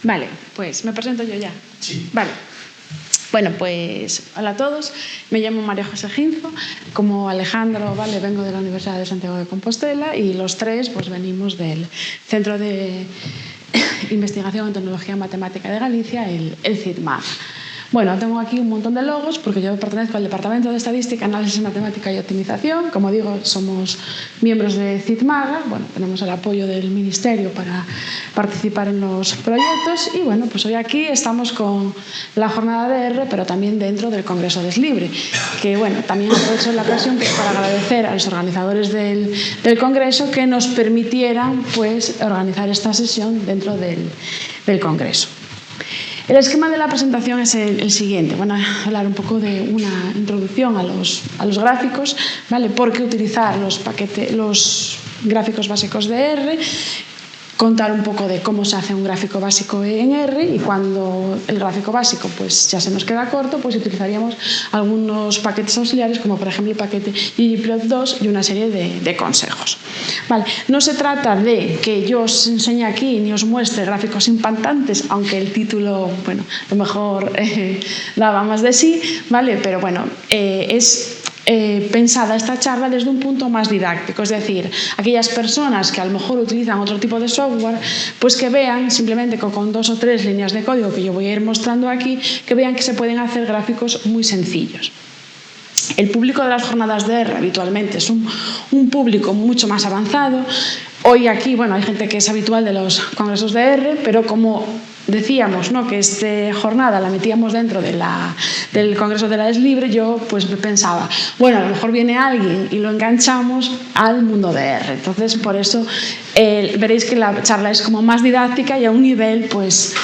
Vale, pues me presento yo ya. Sí. Vale. Bueno, pues hola a todos. Me llamo María José Ginzo. Como Alejandro, vale, vengo de la Universidad de Santiago de Compostela y los tres pues venimos del Centro de Investigación en Tecnología Matemática de Galicia, el CITMAG. Bueno, tengo aquí un montón de logos porque yo pertenezco al Departamento de Estadística, Análisis Matemática y Optimización. Como digo, somos miembros de CITMAG. Bueno, tenemos el apoyo del Ministerio para participar en los proyectos y bueno, pues hoy aquí estamos con la jornada de R, pero también dentro del Congreso Deslibre, que bueno, también aprovecho la ocasión pues, para agradecer a los organizadores del Congreso que nos permitieran pues organizar esta sesión dentro del Congreso. El esquema de la presentación es el siguiente. Bueno, voy a hablar un poco de una introducción a los gráficos, ¿vale? Por qué utilizar los gráficos básicos de R, contar un poco de cómo se hace un gráfico básico en R y cuando el gráfico básico pues ya se nos queda corto, pues utilizaríamos algunos paquetes auxiliares como por ejemplo el paquete ggplot2 y una serie de consejos. Vale. No se trata de que yo os enseñe aquí ni os muestre gráficos impactantes, aunque el título, bueno, a lo mejor daba más de sí, ¿vale? Pero bueno, es pensada esta charla desde un punto más didáctico, es decir, aquellas personas que a lo mejor utilizan otro tipo de software, pues que vean simplemente con 2 o 3 líneas de código que yo voy a ir mostrando aquí, que vean que se pueden hacer gráficos muy sencillos. El público de las jornadas de R habitualmente es un público mucho más avanzado. Hoy aquí, bueno, hay gente que es habitual de los congresos de R, pero como decíamos, ¿no?, que esta jornada la metíamos dentro del Congreso de la Deslibre, yo pues pensaba, bueno, a lo mejor viene alguien y lo enganchamos al mundo de R. Entonces, por eso veréis que la charla es como más didáctica y a un nivel pues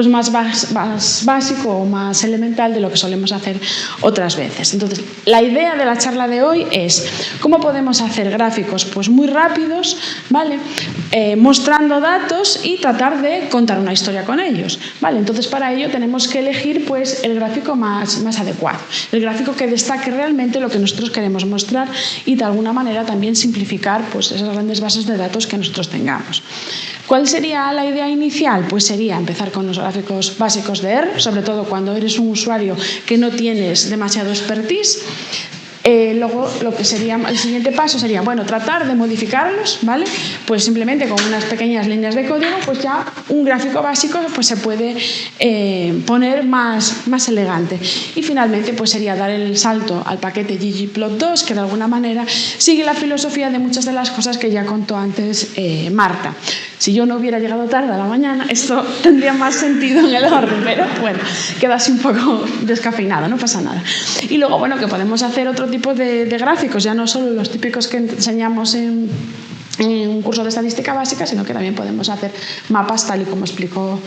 más básico o más elemental de lo que solemos hacer otras veces. Entonces, la idea de la charla de hoy es cómo podemos hacer gráficos pues muy rápidos, ¿vale? Mostrando datos y tratar de contar una historia con ellos, ¿vale? Entonces, para ello tenemos que elegir pues el gráfico más adecuado, el gráfico que destaque realmente lo que nosotros queremos mostrar y de alguna manera también simplificar pues esas grandes bases de datos que nosotros tengamos. ¿Cuál sería la idea inicial? Pues sería empezar con los gráficos básicos de R, sobre todo cuando eres un usuario que no tienes demasiado expertise. Luego, lo que sería el siguiente paso sería, bueno, tratar de modificarlos, ¿vale? Pues simplemente con unas pequeñas líneas de código, pues ya un gráfico básico pues se puede poner más elegante. Y finalmente, pues sería dar el salto al paquete ggplot2, que de alguna manera sigue la filosofía de muchas de las cosas que ya contó antes Marta. Si yo no hubiera llegado tarde a la mañana, esto tendría más sentido en el orden, pero bueno, queda así un poco descafeinado, no pasa nada. Y luego, bueno, que podemos hacer otro tipo de gráficos, ya no solo los típicos que enseñamos en un curso de estadística básica, sino que también podemos hacer mapas tal y como explicó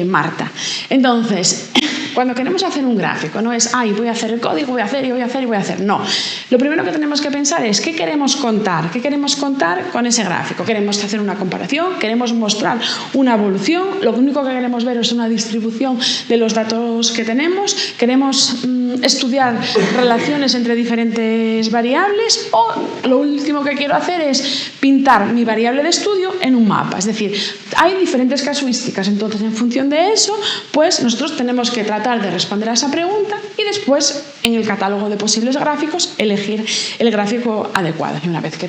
Marta. Entonces, cuando queremos hacer un gráfico, no es, voy a hacer el código, voy a hacer. No. Lo primero que tenemos que pensar es qué queremos contar. ¿Qué queremos contar con ese gráfico? ¿Queremos hacer una comparación? ¿Queremos mostrar una evolución? Lo único que queremos ver es una distribución de los datos que tenemos. ¿Queremos estudiar relaciones entre diferentes variables? O lo último que quiero hacer es pintar mi variable de estudio en un mapa. Es decir, hay diferentes casuísticas. Entonces, en función de eso, pues nosotros tenemos que tratar de responder a esa pregunta y después, en el catálogo de posibles gráficos, elegir el gráfico adecuado. Y una vez que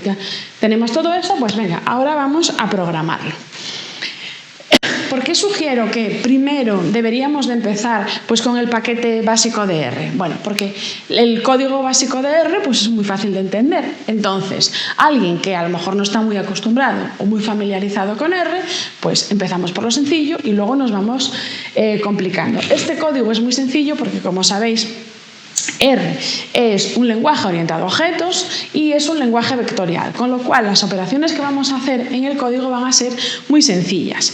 tenemos todo eso, pues venga, ahora vamos a programarlo. ¿Por qué sugiero que primero deberíamos de empezar pues, con el paquete básico de R? Bueno, porque el código básico de R pues, es muy fácil de entender. Entonces, alguien que a lo mejor no está muy acostumbrado o muy familiarizado con R, pues empezamos por lo sencillo y luego nos vamos complicando. Este código es muy sencillo porque, como sabéis, R es un lenguaje orientado a objetos y es un lenguaje vectorial, con lo cual las operaciones que vamos a hacer en el código van a ser muy sencillas.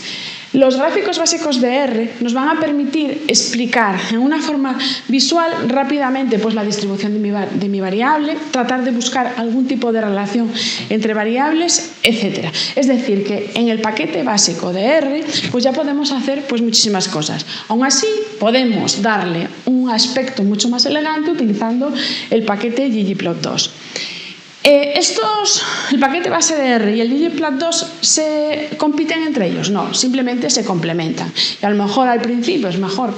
Los gráficos básicos de R nos van a permitir explicar en una forma visual rápidamente pues, la distribución de mi variable, tratar de buscar algún tipo de relación entre variables, etc. Es decir, que en el paquete básico de R pues, ya podemos hacer pues, muchísimas cosas. Aún así, podemos darle un aspecto mucho más elegante utilizando el paquete ggplot2. El paquete base de R y el ggplot2 se compiten entre ellos. No, simplemente se complementan. Y a lo mejor al principio es mejor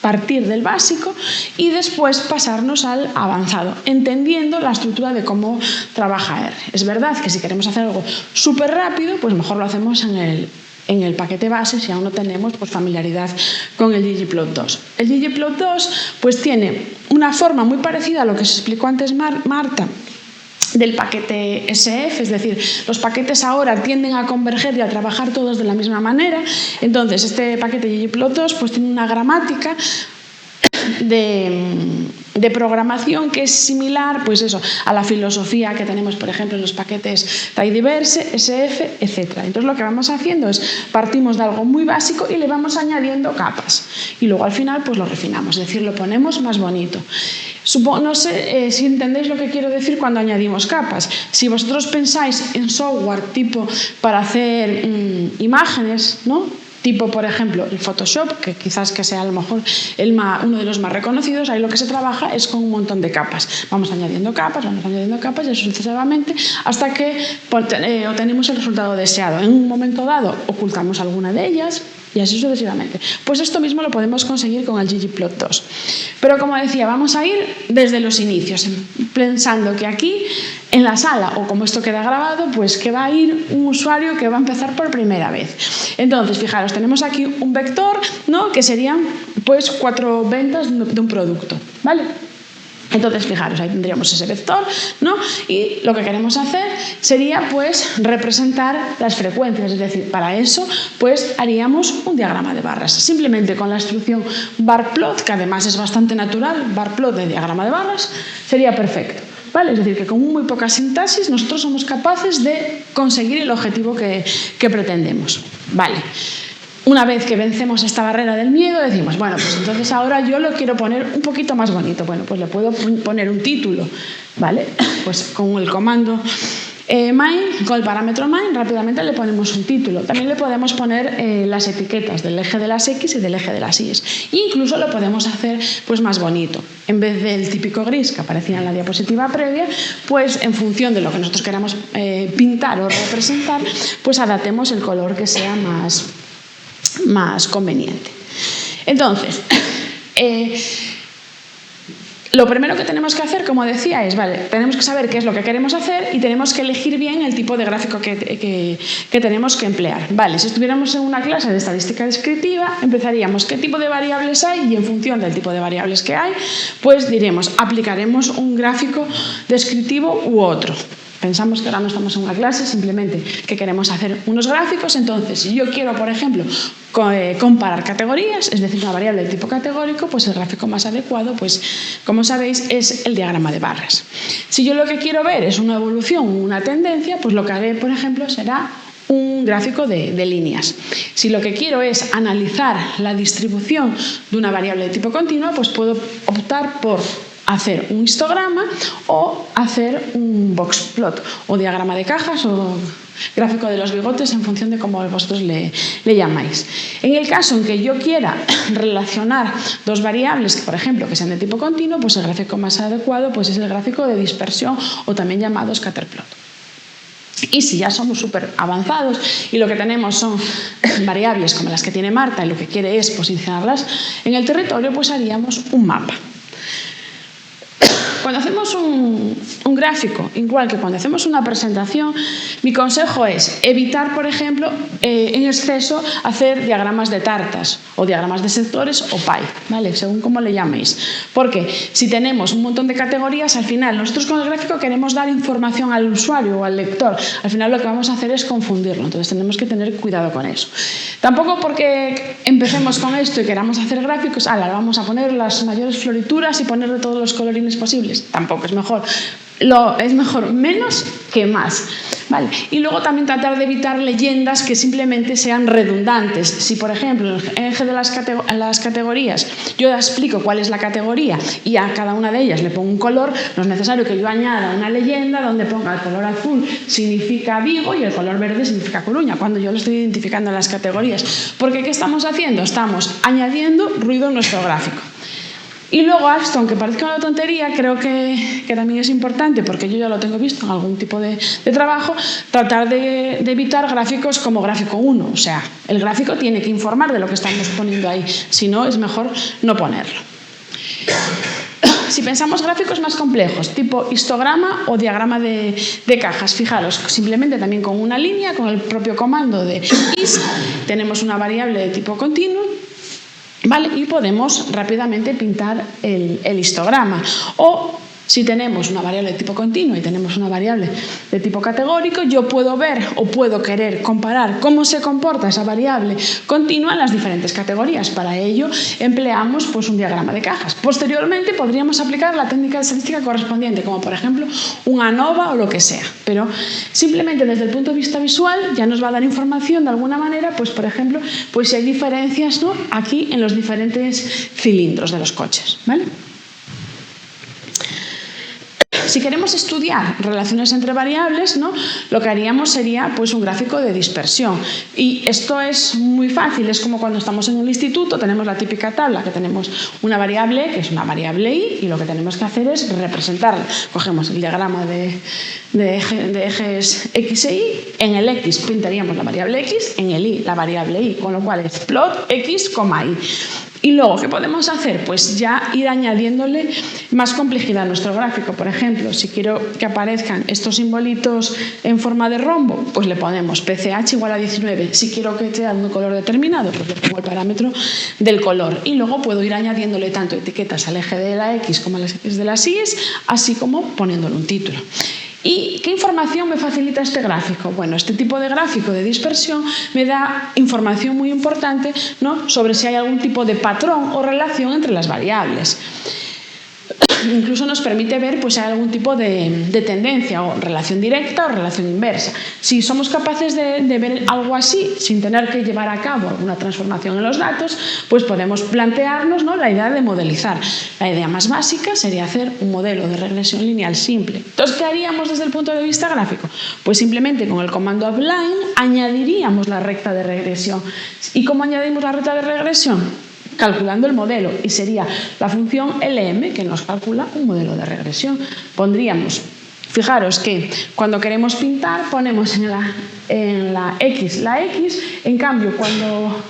partir del básico y después pasarnos al avanzado, entendiendo la estructura de cómo trabaja R. Es verdad que si queremos hacer algo súper rápido, pues mejor lo hacemos en el paquete base si aún no tenemos pues, familiaridad con el ggplot2. El ggplot2 pues, tiene una forma muy parecida a lo que se explicó antes Marta del paquete SF, es decir, los paquetes ahora tienden a converger y a trabajar todos de la misma manera. Entonces, este paquete ggplot2 pues, tiene una gramática de programación que es similar pues eso, a la filosofía que tenemos, por ejemplo, en los paquetes Tidyverse, SF, etc. Entonces, lo que vamos haciendo es partimos de algo muy básico y le vamos añadiendo capas. Y luego, al final, pues lo refinamos, es decir, lo ponemos más bonito. No sé si entendéis lo que quiero decir cuando añadimos capas. Si vosotros pensáis en software tipo para hacer imágenes, ¿no? Tipo, por ejemplo, el Photoshop, que quizás que sea a lo mejor uno de los más reconocidos, ahí lo que se trabaja es con un montón de capas. Vamos añadiendo capas y eso sucesivamente hasta que obtenemos el resultado deseado. En un momento dado ocultamos alguna de ellas y así sucesivamente. Pues esto mismo lo podemos conseguir con el ggplot2. Pero como decía, vamos a ir desde los inicios, pensando que aquí, en la sala, o como esto queda grabado, pues que va a ir un usuario que va a empezar por primera vez. Entonces, fijaros, tenemos aquí un vector, ¿no? Que serían pues 4 ventas de un producto, ¿vale? Entonces, fijaros, ahí tendríamos ese vector, ¿no? Y lo que queremos hacer sería, pues, representar las frecuencias. Es decir, para eso, pues, haríamos un diagrama de barras. Simplemente con la instrucción barplot, que además es bastante natural, barplot de diagrama de barras, sería perfecto, ¿vale? Es decir, que con muy poca sintaxis nosotros somos capaces de conseguir el objetivo que pretendemos, ¿vale? Una vez que vencemos esta barrera del miedo, decimos, bueno, pues entonces ahora yo lo quiero poner un poquito más bonito. Bueno, pues le puedo poner un título, ¿vale? Pues con el comando main, con el parámetro main, rápidamente le ponemos un título. También le podemos poner las etiquetas del eje de las X y del eje de las Y. Incluso lo podemos hacer pues más bonito. En vez del típico gris que aparecía en la diapositiva previa, pues en función de lo que nosotros queramos pintar o representar, pues adaptemos el color que sea más conveniente. Entonces, lo primero que tenemos que hacer, como decía, es, vale, tenemos que saber qué es lo que queremos hacer y tenemos que elegir bien el tipo de gráfico que tenemos que emplear. Vale, si estuviéramos en una clase de estadística descriptiva, empezaríamos qué tipo de variables hay y en función del tipo de variables que hay, pues diremos, aplicaremos un gráfico descriptivo u otro. Pensamos que ahora no estamos en una clase, simplemente que queremos hacer unos gráficos. Entonces, si yo quiero, por ejemplo, comparar categorías, es decir, una variable de tipo categórico, pues el gráfico más adecuado, pues como sabéis, es el diagrama de barras. Si yo lo que quiero ver es una evolución, una tendencia, pues lo que haré, por ejemplo, será un gráfico de líneas. Si lo que quiero es analizar la distribución de una variable de tipo continuo, pues puedo optar por hacer un histograma o hacer un boxplot o diagrama de cajas o gráfico de los bigotes en función de cómo vosotros le llamáis. En el caso en que yo quiera relacionar dos variables, por ejemplo, que sean de tipo continuo, pues el gráfico más adecuado pues es el gráfico de dispersión o también llamado scatterplot. Y si ya somos súper avanzados y lo que tenemos son variables como las que tiene Marta y lo que quiere es posicionarlas en el territorio, pues haríamos un mapa. Cuando hacemos un gráfico, igual que cuando hacemos una presentación, mi consejo es evitar, por ejemplo, en exceso hacer diagramas de tartas o diagramas de sectores o pie, ¿vale? Según cómo le llaméis. Porque si tenemos un montón de categorías, al final nosotros con el gráfico queremos dar información al usuario o al lector. Al final lo que vamos a hacer es confundirlo, entonces tenemos que tener cuidado con eso. Tampoco porque empecemos con esto y queramos hacer gráficos, vamos a poner las mayores florituras y ponerle todos los colorines posibles. Tampoco es mejor. Es mejor menos que más, ¿vale? Y luego también tratar de evitar leyendas que simplemente sean redundantes. Si, por ejemplo, en el eje de las categorías yo explico cuál es la categoría y a cada una de ellas le pongo un color, no es necesario que yo añada una leyenda donde ponga el color azul significa Vigo y el color verde significa Coruña, cuando yo lo estoy identificando en las categorías. Porque ¿qué estamos haciendo? Estamos añadiendo ruido en nuestro gráfico. Y luego esto, aunque parezca una tontería, creo que también es importante, porque yo ya lo tengo visto en algún tipo de trabajo, tratar de evitar gráficos como gráfico 1. O sea, el gráfico tiene que informar de lo que estamos poniendo ahí, si no, es mejor no ponerlo. Si pensamos gráficos más complejos, tipo histograma o diagrama de cajas, fijaros, simplemente también con una línea, con el propio comando de is, tenemos una variable de tipo continuo, ¿vale? Y podemos rápidamente pintar el histograma. O si tenemos una variable de tipo continuo y tenemos una variable de tipo categórico, yo puedo ver o puedo querer comparar cómo se comporta esa variable continua en las diferentes categorías. Para ello empleamos pues, un diagrama de cajas. Posteriormente podríamos aplicar la técnica de estadística correspondiente, como por ejemplo un ANOVA o lo que sea. Pero simplemente desde el punto de vista visual ya nos va a dar información de alguna manera, pues por ejemplo, pues si hay diferencias, ¿no?, aquí en los diferentes cilindros de los coches, ¿vale? Si queremos estudiar relaciones entre variables, ¿no?, lo que haríamos sería pues, un gráfico de dispersión. Y esto es muy fácil, es como cuando estamos en el instituto, tenemos la típica tabla que tenemos una variable, que es una variable y lo que tenemos que hacer es representarla. Cogemos el diagrama de ejes X e Y, en el X pintaríamos la variable X, en el Y la variable Y, con lo cual es plot X, Y. Y luego, ¿qué podemos hacer? Pues ya ir añadiéndole más complejidad a nuestro gráfico. Por ejemplo, si quiero que aparezcan estos simbolitos en forma de rombo, pues le ponemos PCH igual a 19. Si quiero que sea de un color determinado, pues le pongo el parámetro del color. Y luego puedo ir añadiéndole tanto etiquetas al eje de la X como a las X de las Y, así como poniéndole un título. ¿Y qué información me facilita este gráfico? Bueno, este tipo de gráfico de dispersión me da información muy importante, ¿no?, sobre si hay algún tipo de patrón o relación entre las variables. Incluso nos permite ver pues, si hay algún tipo de tendencia o relación directa o relación inversa. Si somos capaces de ver algo así sin tener que llevar a cabo alguna transformación en los datos, pues podemos plantearnos, ¿no?, la idea de modelizar. La idea más básica sería hacer un modelo de regresión lineal simple. Entonces, ¿qué haríamos desde el punto de vista gráfico? Pues simplemente con el comando appline añadiríamos la recta de regresión. ¿Y cómo añadimos la recta de regresión? Calculando el modelo, y sería la función LM que nos calcula un modelo de regresión. Pondríamos, fijaros que cuando queremos pintar ponemos en la X la X, en cambio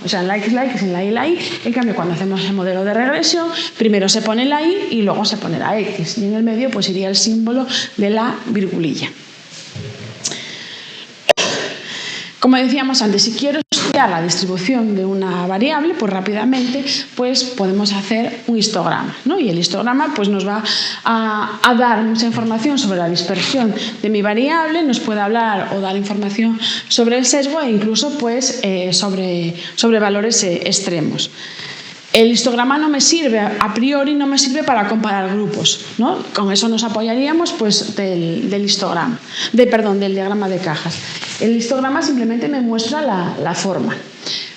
o sea, en la X la X, en la Y la Y, en cambio cuando hacemos el modelo de regresión primero se pone la Y y luego se pone la X, y en el medio pues iría el símbolo de la virgulilla. Como decíamos antes, si quiero estudiar la distribución de una variable, pues rápidamente pues podemos hacer un histograma, ¿no? Y el histograma pues nos va a dar mucha información sobre la dispersión de mi variable, nos puede hablar o dar información sobre el sesgo e incluso pues, sobre valores extremos. El histograma no me sirve, a priori no me sirve para comparar grupos, ¿no? Con eso nos apoyaríamos pues, del diagrama de cajas. El histograma simplemente me muestra la forma.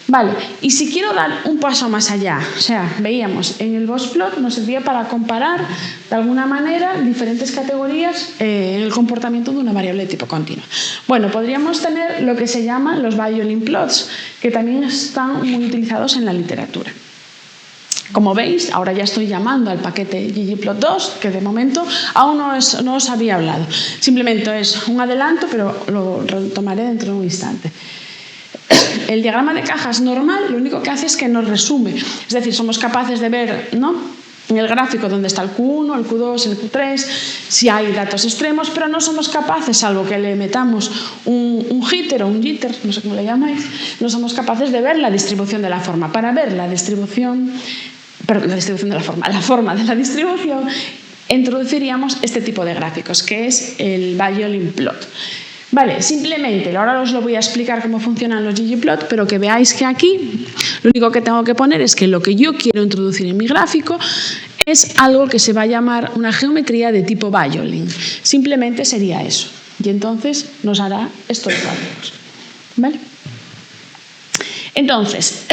Vale, y si quiero dar un paso más allá, o sea, veíamos, en el boxplot nos servía para comparar de alguna manera diferentes categorías en el comportamiento de una variable de tipo continuo. Bueno, podríamos tener lo que se llaman los violin plots, que también están muy utilizados en la literatura. Como veis, ahora ya estoy llamando al paquete ggplot2, que de momento aún no os había hablado. Simplemente es un adelanto, pero lo retomaré dentro de un instante. El diagrama de cajas normal lo único que hace es que nos resume. Es decir, somos capaces de ver, ¿no?, en el gráfico dónde está el Q1, el Q2, el Q3, si hay datos extremos, pero no somos capaces, salvo que le metamos un jitter o un jitter, no sé cómo le llamáis, no somos capaces de ver la distribución de la forma. Para ver la forma de la distribución, introduciríamos este tipo de gráficos, que es el violin plot. Vale, simplemente, ahora os lo voy a explicar cómo funcionan los ggplot, pero que veáis que aquí lo único que tengo que poner es que lo que yo quiero introducir en mi gráfico es algo que se va a llamar una geometría de tipo violin. Simplemente sería eso. Y entonces nos hará estos gráficos. ¿Vale? Entonces,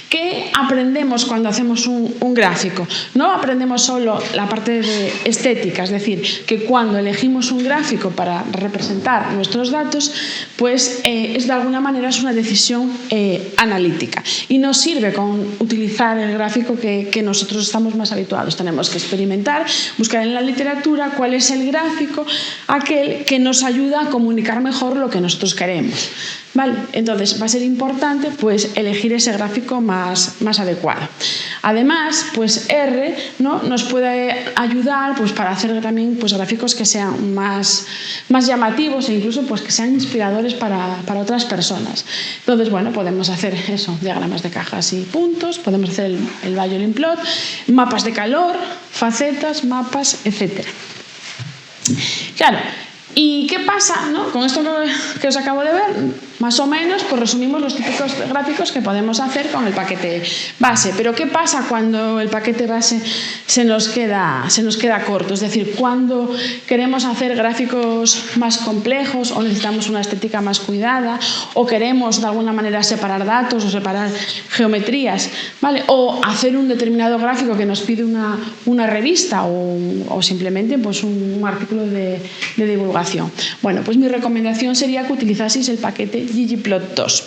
¿qué aprendemos cuando hacemos un gráfico? No aprendemos solo la parte de estética, es decir, que cuando elegimos un gráfico para representar nuestros datos, pues de alguna manera es una decisión analítica y nos sirve con utilizar el gráfico que nosotros estamos más habituados. Tenemos que experimentar, buscar en la literatura cuál es el gráfico aquel que nos ayuda a comunicar mejor lo que nosotros queremos. ¿Vale? Entonces va a ser importante pues, elegir ese gráfico más adecuado. Además, pues R, ¿no?, nos puede ayudar pues, para hacer también pues, gráficos que sean más llamativos e incluso pues, que sean inspiradores para otras personas. Entonces, bueno, podemos hacer eso, diagramas de cajas y puntos, podemos hacer el violin plot, mapas de calor, facetas, mapas, etc. Claro. ¿Y qué pasa, ¿no?, con esto que os acabo de ver? Más o menos, pues resumimos los típicos gráficos que podemos hacer con el paquete base. Pero ¿qué pasa cuando el paquete base se nos queda corto? Es decir, cuando queremos hacer gráficos más complejos o necesitamos una estética más cuidada o queremos de alguna manera separar datos o separar geometrías, ¿vale? O hacer un determinado gráfico que nos pide una revista o simplemente pues, un artículo de divulgación. Bueno, pues mi recomendación sería que utilizaseis el paquete ggplot2.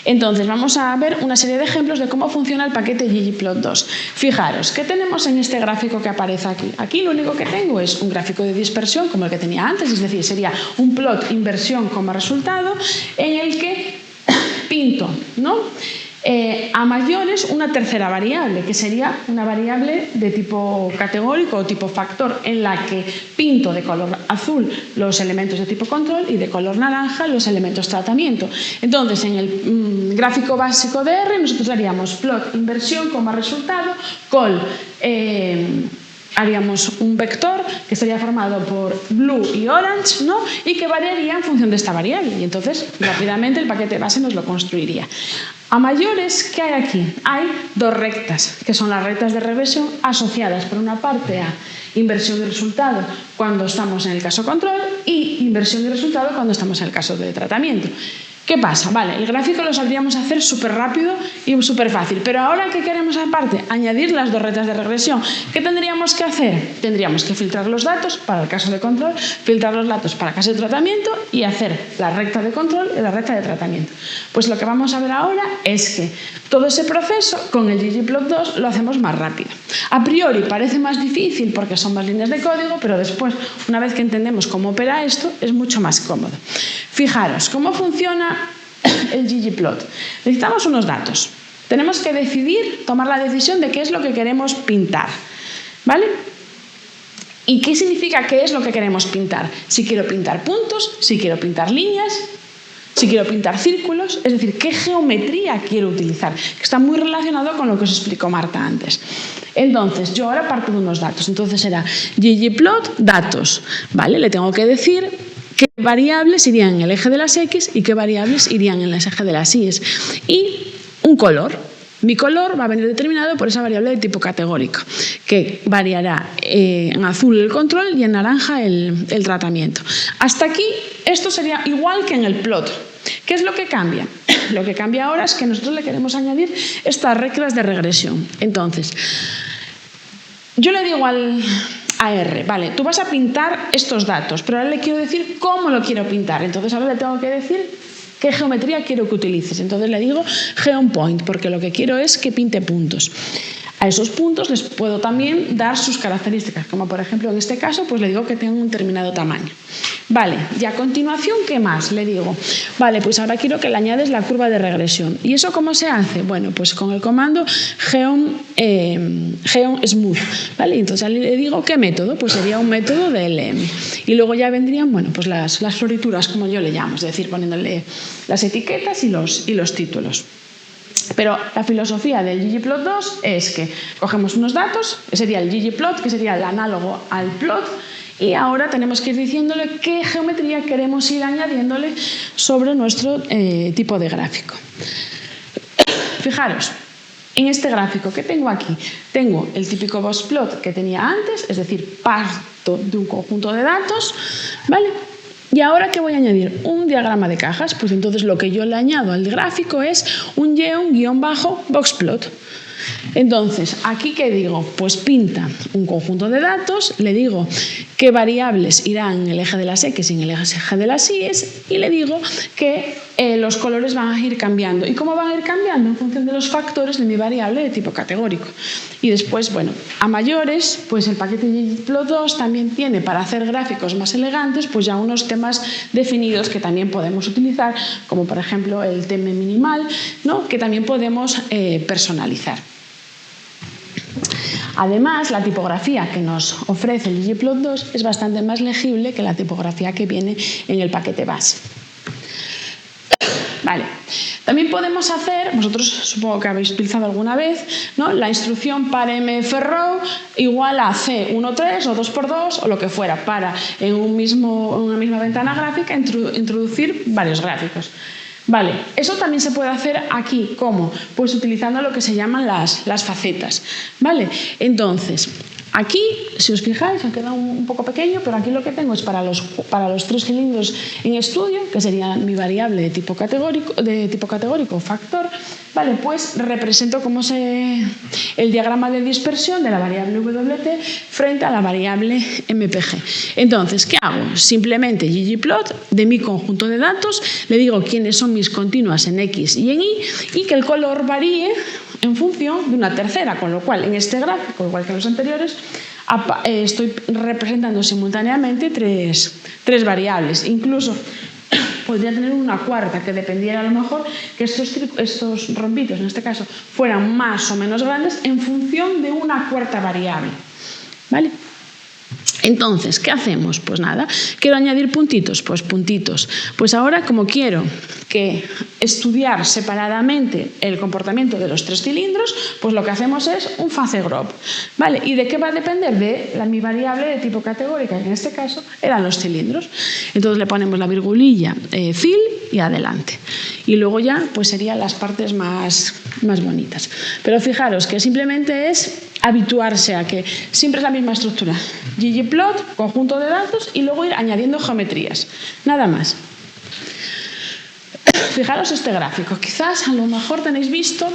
Entonces vamos a ver una serie de ejemplos de cómo funciona el paquete ggplot2. Fijaros, ¿qué tenemos en este gráfico que aparece aquí? Aquí lo único que tengo es un gráfico de dispersión como el que tenía antes, es decir, sería un plot inversión como resultado en el que pinto, ¿no?, a mayores una tercera variable, que sería una variable de tipo categórico o tipo factor, en la que pinto de color azul los elementos de tipo control y de color naranja los elementos tratamiento. Entonces, en el gráfico básico de R, nosotros haríamos plot inversión como resultado, col haríamos un vector que estaría formado por blue y orange, ¿no?, y que variaría en función de esta variable. Y entonces, rápidamente, el paquete base nos lo construiría. A mayores, ¿qué hay aquí? Hay dos rectas, que son las rectas de regresión asociadas, por una parte, a inversión y resultado cuando estamos en el caso control y inversión y resultado cuando estamos en el caso de tratamiento. ¿Qué pasa? Vale, el gráfico lo sabríamos hacer súper rápido y súper fácil, pero ahora ¿qué queremos aparte? Añadir las dos rectas de regresión. ¿Qué tendríamos que hacer? Tendríamos que filtrar los datos para el caso de control, filtrar los datos para el caso de tratamiento y hacer la recta de control y la recta de tratamiento. Pues lo que vamos a ver ahora es que todo ese proceso con el ggplot2 lo hacemos más rápido. A priori parece más difícil porque son más líneas de código, pero después, una vez que entendemos cómo opera esto, es mucho más cómodo. Fijaros, ¿cómo funciona el ggplot? Necesitamos unos datos. Tenemos que tomar la decisión de qué es lo que queremos pintar, ¿vale? ¿Y qué significa qué es lo que queremos pintar? Si quiero pintar puntos, si quiero pintar líneas, si quiero pintar círculos, es decir, qué geometría quiero utilizar, que está muy relacionado con lo que os explicó Marta antes. Entonces, yo ahora parto de unos datos. Entonces será ggplot datos, ¿vale? Le tengo que decir qué variables irían en el eje de las X y qué variables irían en el eje de las Y. Y un color. Mi color va a venir determinado por esa variable de tipo categórico, que variará en azul el control y en naranja el tratamiento. Hasta aquí, esto sería igual que en el plot. ¿Qué es lo que cambia? Lo que cambia ahora es que nosotros le queremos añadir estas reglas de regresión. Entonces, yo le digo a R, vale, tú vas a pintar estos datos, pero ahora le quiero decir cómo lo quiero pintar. Entonces ahora le tengo que decir qué geometría quiero que utilices. Entonces le digo geoPoint, porque lo que quiero es que pinte puntos. A esos puntos les puedo también dar sus características, como por ejemplo en este caso, pues le digo que tengan un determinado tamaño. Vale, y a continuación, ¿qué más? Le digo, vale, pues ahora quiero que le añades la curva de regresión. ¿Y eso cómo se hace? Bueno, pues con el comando geoSmooth, ¿vale? Entonces le digo, ¿qué método? Pues sería un método de LM. Y luego ya vendrían, bueno, pues las florituras, como yo le llamo, es decir, poniéndole las etiquetas y los títulos. Pero la filosofía del ggplot2 es que cogemos unos datos, que sería el ggplot, que sería el análogo al plot, y ahora tenemos que ir diciéndole qué geometría queremos ir añadiéndole sobre nuestro tipo de gráfico. Fijaros, en este gráfico que tengo aquí, tengo el típico boxplot que tenía antes, es decir, parto de un conjunto de datos, ¿vale? ¿Y ahora qué voy a añadir? Un diagrama de cajas. Pues entonces lo que yo le añado al gráfico es un guión-boxplot. Entonces, ¿aquí qué digo? Pues pinta un conjunto de datos, le digo qué variables irán en el eje de las X y en el eje de las Y y le digo que los colores van a ir cambiando. ¿Y cómo van a ir cambiando? En función de los factores de mi variable de tipo categórico. Y después, bueno, a mayores, pues el paquete ggplot2 también tiene para hacer gráficos más elegantes, pues ya unos temas definidos que también podemos utilizar, como por ejemplo el tema minimal, ¿no? Que también podemos personalizar. Además, la tipografía que nos ofrece el ggplot2 es bastante más legible que la tipografía que viene en el paquete base. Vale. También podemos hacer, vosotros supongo que habéis utilizado alguna vez, ¿no? La instrucción paremfrow igual a C13 o 2x2 o lo que fuera para en una misma ventana gráfica introducir varios gráficos. Vale, eso también se puede hacer aquí. ¿Cómo? Pues utilizando lo que se llaman las facetas. ¿Vale? Entonces, aquí, si os fijáis, ha quedado un poco pequeño, pero aquí lo que tengo es para los 3 cilindros en estudio, que sería mi variable de tipo categórico factor. Vale, pues represento el diagrama de dispersión de la variable WT frente a la variable MPG. Entonces, ¿qué hago? Simplemente ggplot de mi conjunto de datos, le digo quiénes son mis continuas en X y en Y y que el color varíe en función de una tercera, con lo cual en este gráfico, igual que en los anteriores, estoy representando simultáneamente tres variables. Incluso podría tener una cuarta que dependiera a lo mejor que estos rombitos, en este caso, fueran más o menos grandes en función de una cuarta variable. ¿Vale? Entonces, ¿qué hacemos? Pues nada, ¿quiero añadir puntitos? Pues puntitos. Pues ahora, como quiero estudiar separadamente el comportamiento de los 3 cilindros, pues lo que hacemos es un phase-graph. ¿Vale? ¿Y de qué va a depender? De mi variable de tipo categórica, que en este caso eran los cilindros. Entonces le ponemos la virgulilla fil y adelante. Y luego ya pues serían las partes más bonitas. Pero fijaros que simplemente es habituarse a que siempre es la misma estructura. ggplot, conjunto de datos y luego ir añadiendo geometrías. Nada más. Fijaros este gráfico. Quizás a lo mejor tenéis visto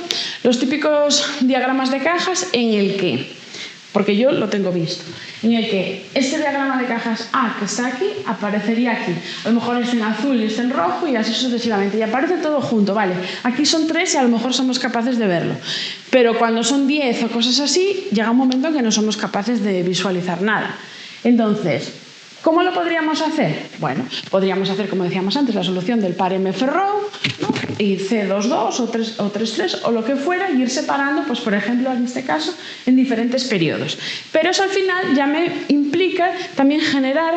los típicos diagramas de cajas en el que, porque yo lo tengo visto, en el que este diagrama de cajas A que está aquí aparecería aquí. A lo mejor es en azul y es en rojo y así sucesivamente. Y aparece todo junto, ¿vale? Aquí son 3 y a lo mejor somos capaces de verlo. Pero cuando son 10 o cosas así, llega un momento en que no somos capaces de visualizar nada. Entonces, ¿cómo lo podríamos hacer? Bueno, podríamos hacer, como decíamos antes, la solución del paremfrow, ¿no? Y C22 o 3,3 o lo que fuera, y ir separando, pues por ejemplo, en este caso, en diferentes periodos. Pero eso al final ya me implica también generar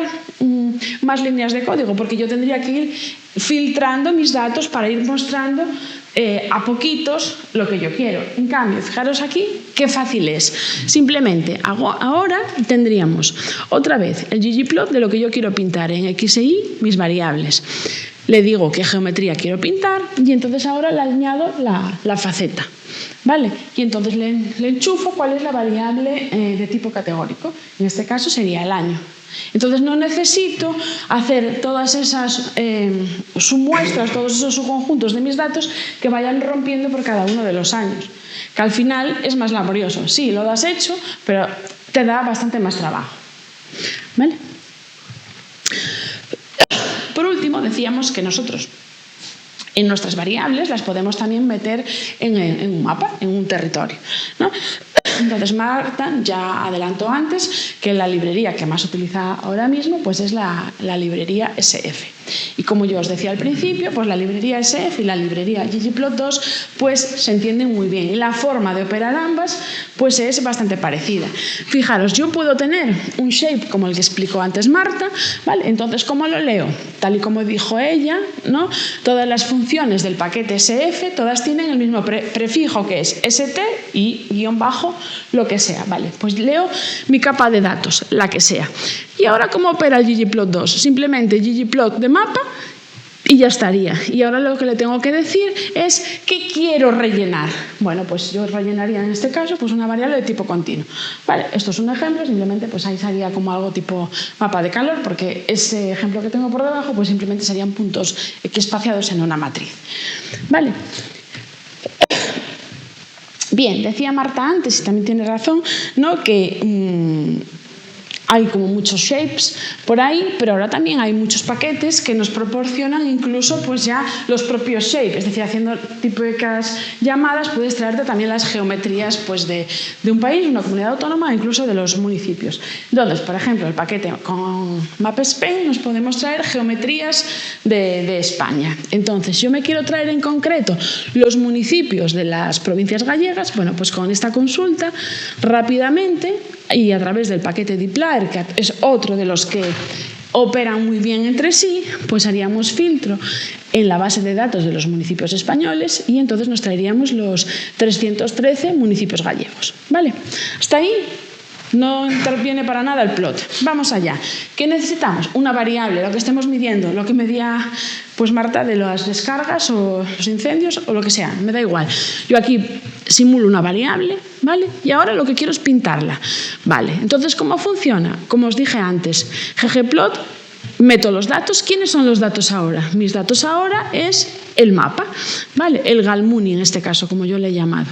más líneas de código, porque yo tendría que ir filtrando mis datos para ir mostrando a poquitos lo que yo quiero. En cambio, fijaros aquí qué fácil es. Simplemente ahora tendríamos otra vez el ggplot de lo que yo quiero pintar en X e Y, mis variables. Le digo qué geometría quiero pintar y entonces ahora le añado la faceta. ¿Vale? Y entonces le enchufo cuál es la variable de tipo categórico. En este caso sería el año. Entonces no necesito hacer todas esas submuestras, todos esos subconjuntos de mis datos que vayan rompiendo por cada uno de los años, que al final es más laborioso. Sí, lo has hecho, pero te da bastante más trabajo. ¿Vale? Por último, decíamos que nosotros en nuestras variables las podemos también meter en un mapa, en un territorio, ¿no? Entonces Marta ya adelantó antes que la librería que más utiliza ahora mismo pues es la librería SF. Y como yo os decía al principio, pues la librería SF y la librería ggplot2 pues se entienden muy bien y la forma de operar ambas pues es bastante parecida. Fijaros, yo puedo tener un shape como el que explicó antes Marta, ¿vale? Entonces, ¿cómo lo leo? Tal y como dijo ella, ¿no? Todas las funciones del paquete SF todas tienen el mismo prefijo que es st y guión bajo lo que sea, ¿vale? Pues leo mi capa de datos, la que sea. ¿Y ahora cómo opera el ggplot2? Simplemente ggplot de mapa Y ya estaría. Y ahora lo que le tengo que decir es ¿qué quiero rellenar? Bueno, pues yo rellenaría en este caso pues una variable de tipo continuo. Vale, esto es un ejemplo, simplemente pues ahí sería como algo tipo mapa de calor, porque ese ejemplo que tengo por debajo pues simplemente serían puntos espaciados en una matriz. Vale. Bien, decía Marta antes, y también tiene razón, ¿no?, que hay como muchos shapes por ahí, pero ahora también hay muchos paquetes que nos proporcionan incluso pues ya los propios shapes, es decir, haciendo típicas llamadas puedes traerte también las geometrías pues de un país, una comunidad autónoma, incluso de los municipios. Entonces, por ejemplo, el paquete con MapSpain nos podemos traer geometrías de España. Entonces, yo me quiero traer en concreto los municipios de las provincias gallegas, bueno, pues con esta consulta rápidamente y a través del paquete dplyr, que es otro de los que operan muy bien entre sí, pues haríamos filtro en la base de datos de los municipios españoles y entonces nos traeríamos los 313 municipios gallegos. ¿Vale? Hasta ahí no interviene para nada el plot. Vamos allá. ¿Qué necesitamos? Una variable, lo que estemos midiendo, lo que medía pues Marta de las descargas o los incendios o lo que sea, me da igual. Yo aquí simulo una variable, ¿vale? Y ahora lo que quiero es pintarla. Vale, entonces, ¿cómo funciona? Como os dije antes, ggplot, meto los datos. ¿Quiénes son los datos ahora? Mis datos ahora es el mapa, ¿vale? El Galmuni, en este caso, como yo le he llamado.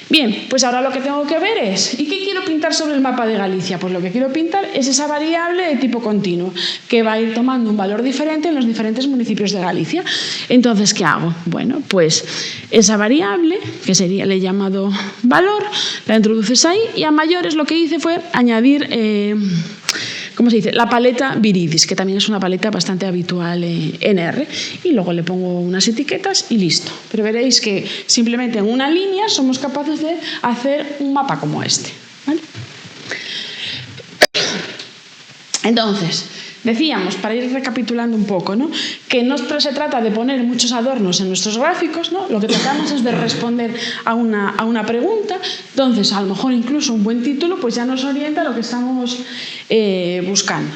Bien, pues ahora lo que tengo que ver es, ¿y qué quiero pintar sobre el mapa de Galicia? Pues lo que quiero pintar es esa variable de tipo continuo, que va a ir tomando un valor diferente en los diferentes municipios de Galicia. Entonces, ¿qué hago? Bueno, pues esa variable, que sería, le he llamado valor, la introduces ahí, y a mayores lo que hice fue añadir ¿cómo se dice? La paleta Viridis, que también es una paleta bastante habitual en R, y luego le pongo unas etiquetas y listo. Pero veréis que simplemente en una línea somos capaces de hacer un mapa como este, ¿vale? Entonces, decíamos, para ir recapitulando un poco, ¿no?, que no se trata de poner muchos adornos en nuestros gráficos, ¿no? Lo que tratamos es de responder a una pregunta. Entonces, a lo mejor incluso un buen título pues ya nos orienta a lo que estamos buscando.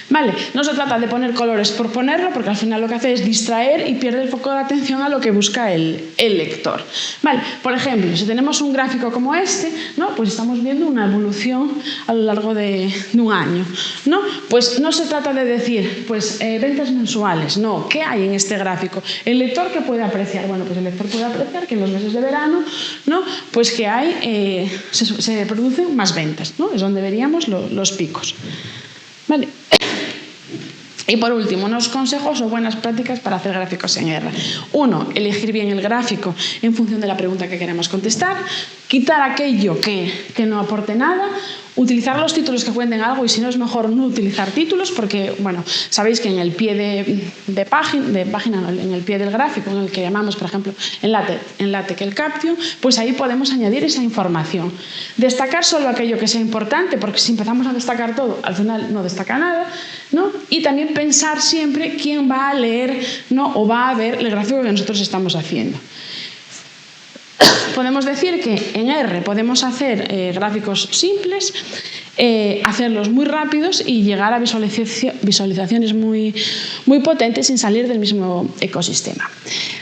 Vale, no se trata de poner colores por ponerlo, porque al final lo que hace es distraer y pierde el foco de atención a lo que busca el lector. Vale, por ejemplo, si tenemos un gráfico como este, ¿no?, pues estamos viendo una evolución a lo largo de un año, ¿no? Pues no se trata de decir, pues ventas mensuales, no, ¿qué hay en este gráfico? ¿El lector qué puede apreciar? Bueno, pues el lector puede apreciar que en los meses de verano, ¿no?, pues que hay, se producen más ventas, ¿no? Es donde veríamos los picos. Vale. Y por último, unos consejos o buenas prácticas para hacer gráficos en R. 1. Elegir bien el gráfico en función de la pregunta que queremos contestar. Quitar aquello que no aporte nada. Utilizar los títulos que cuenten algo, y si no es mejor no utilizar títulos, porque, bueno, sabéis que en el pie de página, en el pie del gráfico, en el que llamamos, por ejemplo, en LaTeX el caption, pues ahí podemos añadir esa información. Destacar solo aquello que sea importante, porque si empezamos a destacar todo, al final no destaca nada, ¿no? Y también pensar siempre quién va a leer, ¿no?, o va a ver el gráfico que nosotros estamos haciendo. Podemos decir que en R podemos hacer gráficos simples, hacerlos muy rápidos y llegar a visualizaciones muy potentes sin salir del mismo ecosistema.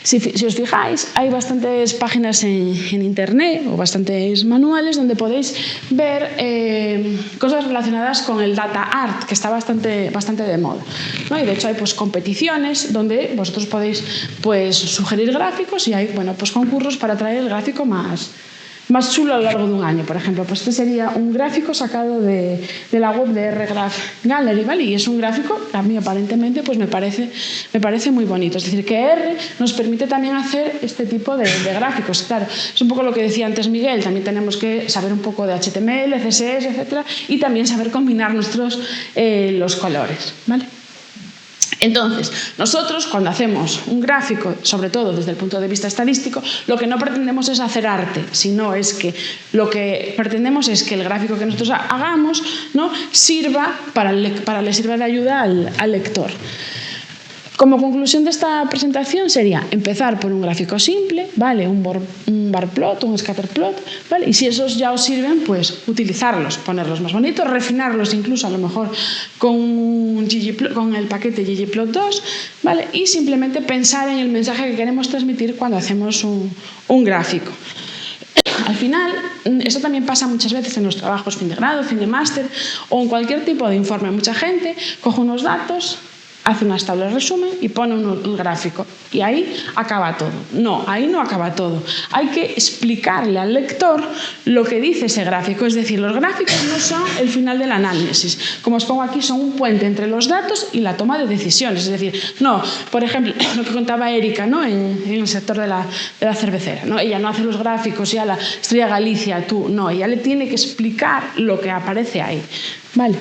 Si os fijáis, hay bastantes páginas en Internet o bastantes manuales donde podéis ver cosas relacionadas con el data art, que está bastante de moda, ¿no? Y de hecho hay pues competiciones donde vosotros podéis pues sugerir gráficos y hay, bueno, pues concursos para traer el gráfico más chulo a lo largo de un año. Por ejemplo, pues este sería un gráfico sacado de la web de RGraph Gallery, ¿vale? Y es un gráfico, a mí aparentemente, pues me parece muy bonito. Es decir, que R nos permite también hacer este tipo de gráficos. Claro, es un poco lo que decía antes Miguel, también tenemos que saber un poco de HTML, CSS, etcétera, y también saber combinar los colores, ¿vale? Entonces, nosotros cuando hacemos un gráfico, sobre todo desde el punto de vista estadístico, lo que no pretendemos es hacer arte, sino es que lo que pretendemos es que el gráfico que nosotros hagamos, ¿no?, sirva le sirva de ayuda al lector. Como conclusión de esta presentación sería empezar por un gráfico simple, ¿vale? Un bar plot, un scatter plot, ¿vale? Y si esos ya os sirven, pues utilizarlos, ponerlos más bonitos, refinarlos incluso a lo mejor con el paquete ggplot2, ¿vale? Y simplemente pensar en el mensaje que queremos transmitir cuando hacemos un gráfico. Al final, esto también pasa muchas veces en los trabajos fin de grado, fin de máster o en cualquier tipo de informe. Mucha gente coge unos datos, hace unas tablas de resumen y pone un gráfico. Y ahí acaba todo. No, ahí no acaba todo. Hay que explicarle al lector lo que dice ese gráfico. Es decir, los gráficos no son el final del análisis. Como os pongo aquí, son un puente entre los datos y la toma de decisiones. Es decir, no, por ejemplo, lo que contaba Erika, ¿no? en el sector de la cervecera, ¿no? Ella no hace los gráficos, ya la Estrella Galicia, tú, no. Ella le tiene que explicar lo que aparece ahí. ¿Vale?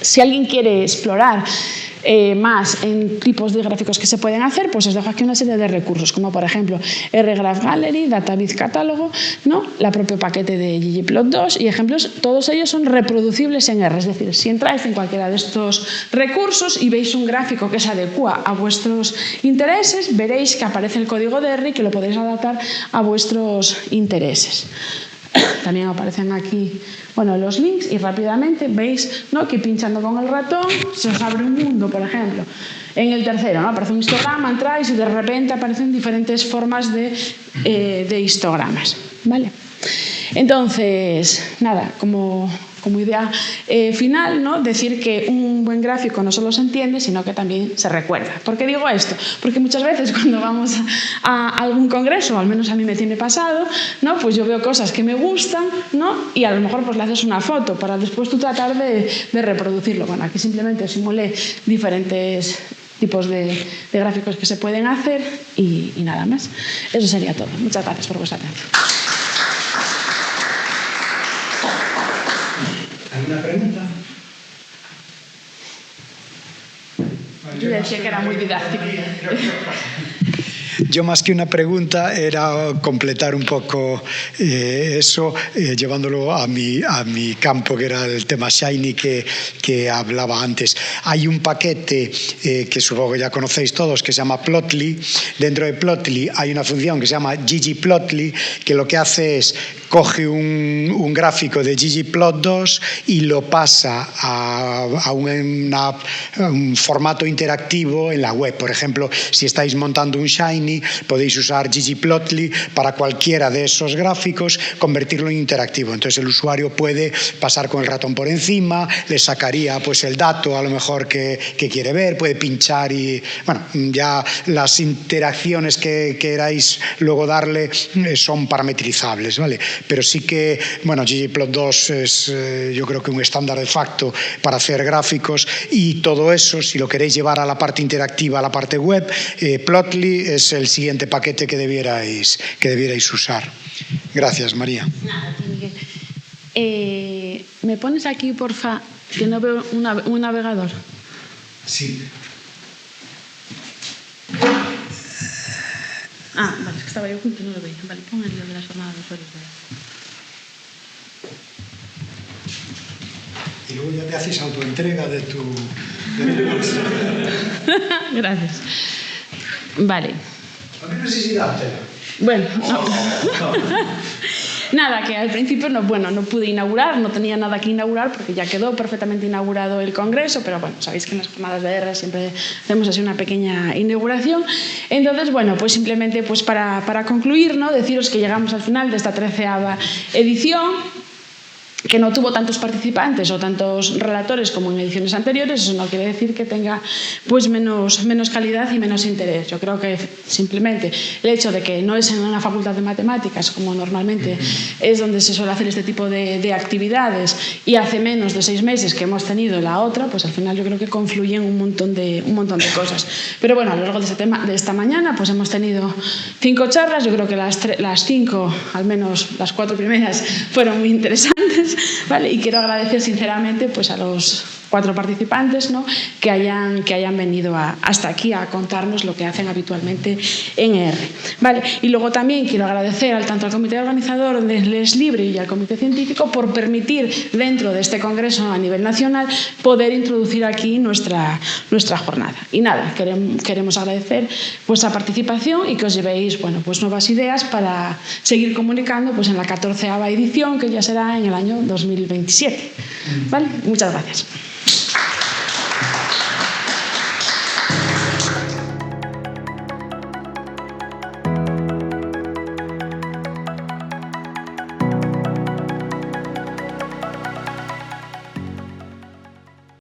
Si alguien quiere explorar más en tipos de gráficos que se pueden hacer, pues os dejo aquí una serie de recursos, como por ejemplo RGraph Gallery, Dataviz Catálogo, ¿no? La propio paquete de ggplot2 y ejemplos, todos ellos son reproducibles en R. Es decir, si entráis en cualquiera de estos recursos y veis un gráfico que se adecua a vuestros intereses, veréis que aparece el código de R y que lo podéis adaptar a vuestros intereses. También aparecen aquí, bueno, los links y rápidamente veis, ¿no? Que pinchando con el ratón se os abre un mundo, por ejemplo. En el tercero, ¿no? Aparece un histograma, entráis y de repente aparecen diferentes formas de histogramas, ¿vale? Entonces, nada, como idea final, ¿no? Decir que un buen gráfico no solo se entiende, sino que también se recuerda. ¿Por qué digo esto? Porque muchas veces cuando vamos a algún congreso, o al menos a mí me tiene pasado, ¿no? Pues yo veo cosas que me gustan, ¿no? Y a lo mejor pues le haces una foto para después tú tratar de reproducirlo. Bueno, aquí simplemente simulé diferentes tipos de gráficos que se pueden hacer y nada más. Eso sería todo. Muchas gracias por vuestra atención. ¿Alguna pregunta? Yo decía que era muy didáctico. Yo más que una pregunta era completar un poco eso, llevándolo a mi campo, que era el tema Shiny que hablaba antes. Hay un paquete que supongo que ya conocéis todos, que se llama Plotly. Dentro de Plotly hay una función que se llama ggplotly, que lo que hace es coge un gráfico de ggplot2 y lo pasa a un formato interactivo en la web. Por ejemplo, si estáis montando un Shiny, podéis usar ggplotly para cualquiera de esos gráficos, convertirlo en interactivo. Entonces el usuario puede pasar con el ratón por encima, le sacaría pues el dato a lo mejor que quiere ver, puede pinchar y bueno, ya las interacciones que queráis luego darle son parametrizables, ¿vale? Pero sí que, bueno, ggplot2 es yo creo que un estándar de facto para hacer gráficos y todo eso, si lo queréis llevar a la parte interactiva, a la parte web, Plotly es el siguiente paquete que debierais usar. Gracias, María. Nada, ¿me pones aquí, porfa, que no veo un navegador? Sí. Vale, es que estaba yo junto y no lo veía. Vale, pon el de las jornadas de usuarios. Y luego ya te haces autoentrega de tu... Gracias. Vale. A mí no sé si dártela. Bueno, no. Nada, que al principio no pude inaugurar, no tenía nada que inaugurar porque ya quedó perfectamente inaugurado el congreso, pero bueno, sabéis que en las jornadas de R siempre hacemos así una pequeña inauguración. Entonces, bueno, pues simplemente pues para concluir, ¿no? Deciros que llegamos al final de esta 13ª edición, que no tuvo tantos participantes o tantos relatores como en ediciones anteriores. Eso no quiere decir que tenga pues menos calidad y menos interés. Yo creo que simplemente el hecho de que no es en una facultad de matemáticas como normalmente es donde se suele hacer este tipo de actividades y hace menos de 6 meses que hemos tenido la otra, pues al final yo creo que confluyen un montón de cosas. Pero bueno, a lo largo de esta mañana pues hemos tenido 5 charlas. Yo creo que las 5, al menos las 4 primeras, fueron muy interesantes. ¿Vale? Y quiero agradecer sinceramente pues a los 4 participantes, ¿no?, que hayan venido hasta aquí a contarnos lo que hacen habitualmente en ER. ¿Vale? Y luego también quiero agradecer tanto al comité organizador de Les Libre y al comité científico por permitir dentro de este congreso a nivel nacional poder introducir aquí nuestra jornada. Y nada, queremos agradecer vuestra participación y que os llevéis, bueno, pues nuevas ideas para seguir comunicando pues en la 14ª edición, que ya será en el año 2027. ¿Vale? Muchas gracias.